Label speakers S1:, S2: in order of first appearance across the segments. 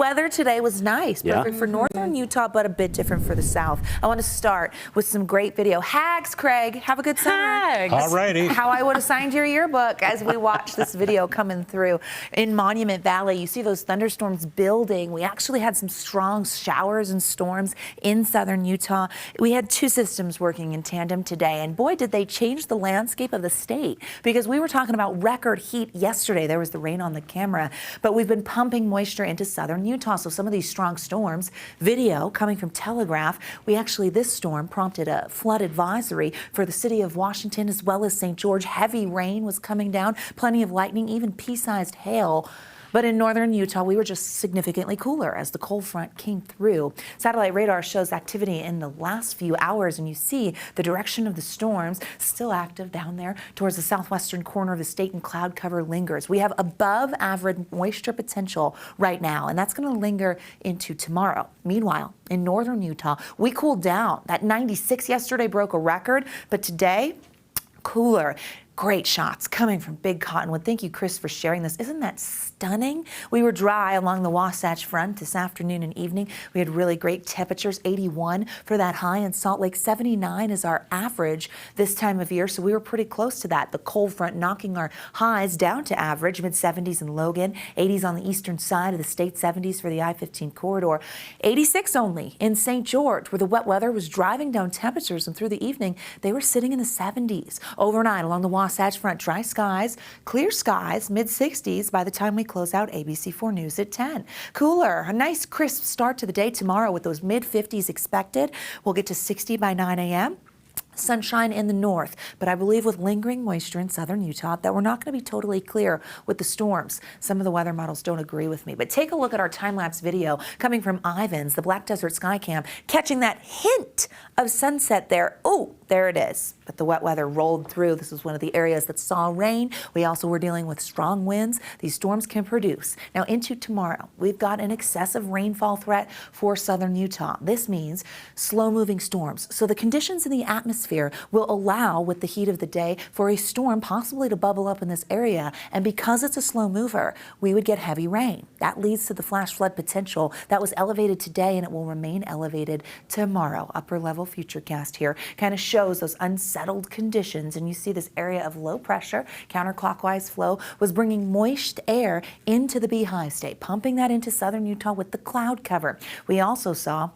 S1: weather today was nice, perfect for northern Utah, but a bit different for the south. I want to start with some great video. Hags, Craig, have a good summer.
S2: Hags.
S3: All righty.
S1: How I would have signed your yearbook as we watch this video coming through. In Monument Valley, you see those thunderstorms building. We actually had some strong showers and storms in southern Utah. We had two systems working in tandem today, and boy, did they change the landscape of the state, because we were talking about record heat yesterday. There was the rain on the camera, but we've been pumping moisture into southern Utah. So some of these strong storms, video coming from Telegraph, this storm prompted a flood advisory for the city of Washington as well as St. George. Heavy rain was coming down, plenty of lightning, even pea-sized hail. But in northern Utah, we were just significantly cooler as the cold front came through. Satellite radar shows activity in the last few hours, and you see the direction of the storms still active down there towards the southwestern corner of the state, and cloud cover lingers. We have above average moisture potential right now, and that's going to linger into tomorrow. Meanwhile, in northern Utah, we cooled down. That 96 yesterday broke a record, but today, cooler. Great shots coming from Big Cottonwood. Thank you, Chris, for sharing this. Isn't that stunning? We were dry along the Wasatch Front this afternoon and evening. We had really great temperatures, 81 for that high in Salt Lake. 79 is our average this time of year, so we were pretty close to that. The cold front knocking our highs down to average, mid-70s in Logan, 80s on the eastern side of the state, 70s for the I-15 corridor, 86 only in St. George, where the wet weather was driving down temperatures, and through the evening, they were sitting in the 70s. Overnight along the Wasatch Front, dry skies, clear skies, mid-60s by the time we close out ABC4 News at 10. Cooler, a nice crisp start to the day tomorrow with those mid-50s expected. We'll get to 60 by 9 a.m. Sunshine in the north, but I believe with lingering moisture in southern Utah that we're not going to be totally clear with the storms. Some of the weather models don't agree with me, but take a look at our time-lapse video coming from Ivins, the Black Desert Sky Cam, catching that hint of sunset there. Oh, there it is. But the wet weather rolled through. This was one of the areas that saw rain. We also were dealing with strong winds. These storms can produce. Now into tomorrow, we've got an excessive rainfall threat for southern Utah. This means slow-moving storms. So the conditions in the atmosphere will allow, with the heat of the day, for a storm possibly to bubble up in this area. And because it's a slow mover, we would get heavy rain. That leads to the flash flood potential that was elevated today, and it will remain elevated tomorrow. Upper level futurecast here kind of shows those unsettled conditions, and you see this area of low pressure, counterclockwise flow, was bringing moist air into the Beehive State, pumping that into southern Utah with the cloud cover. We also saw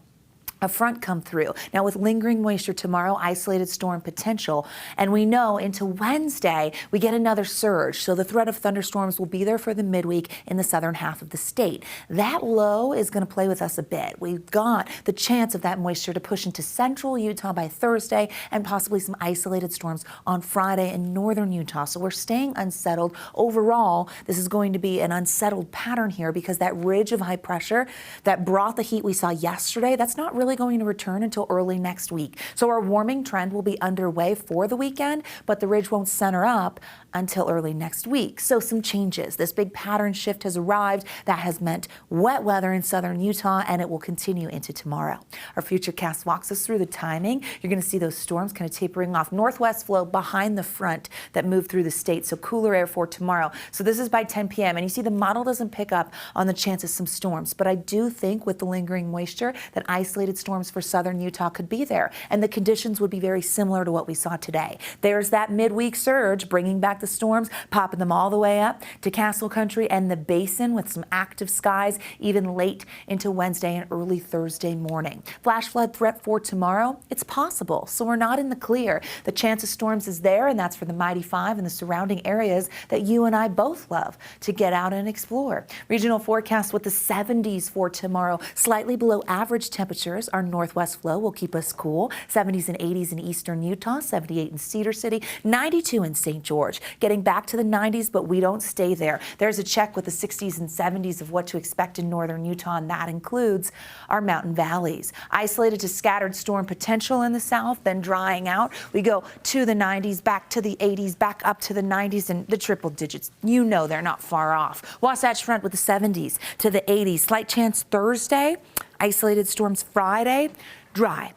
S1: a front come through. Now with lingering moisture tomorrow, isolated storm potential, and we know into Wednesday we get another surge. So the threat of thunderstorms will be there for the midweek in the southern half of the state. That low is going to play with us a bit. We've got the chance of that moisture to push into central Utah by Thursday, and possibly some isolated storms on Friday in northern Utah. So we're staying unsettled. Overall, this is going to be an unsettled pattern here, because that ridge of high pressure that brought the heat we saw yesterday, that's not really going to return until early next week. So our warming trend will be underway for the weekend, but the ridge won't center up until early next week. So some changes. This big pattern shift has arrived. That has meant wet weather in southern Utah, and it will continue into tomorrow. Our futurecast walks us through the timing. You're going to see those storms kind of tapering off. Northwest flow behind the front that moved through the state, so cooler air for tomorrow. So this is by 10 p.m. and you see the model doesn't pick up on the chance of some storms, but I do think with the lingering moisture that isolated storms for southern Utah could be there, and the conditions would be very similar to what we saw today. There's that midweek surge bringing back the storms, popping them all the way up to Castle Country and the Basin with some active skies even late into Wednesday and early Thursday morning. Flash flood threat for tomorrow, it's possible, so we're not in the clear. The chance of storms is there, and that's for the Mighty Five and the surrounding areas that you and I both love to get out and explore. Regional forecast with the 70s for tomorrow, slightly below average temperatures. Our northwest flow will keep us cool. 70s and 80s in eastern Utah, 78 in Cedar City, 92 in St. George. Getting back to the 90s, but we don't stay there. There's a check with the 60s and 70s of what to expect in northern Utah, and that includes our mountain valleys. Isolated to scattered storm potential in the south, then drying out. We go to the 90s, back to the 80s, back up to the 90s, and the triple digits. You know they're not far off. Wasatch Front with the 70s to the 80s. Slight chance Thursday. Isolated storms Friday, dry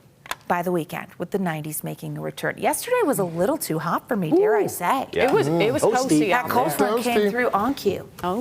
S1: by the weekend with the 90s making a return. Yesterday was a little too hot for me, dare I say.
S2: Yeah. It was toasty.
S1: That cold front came through on cue. Oh.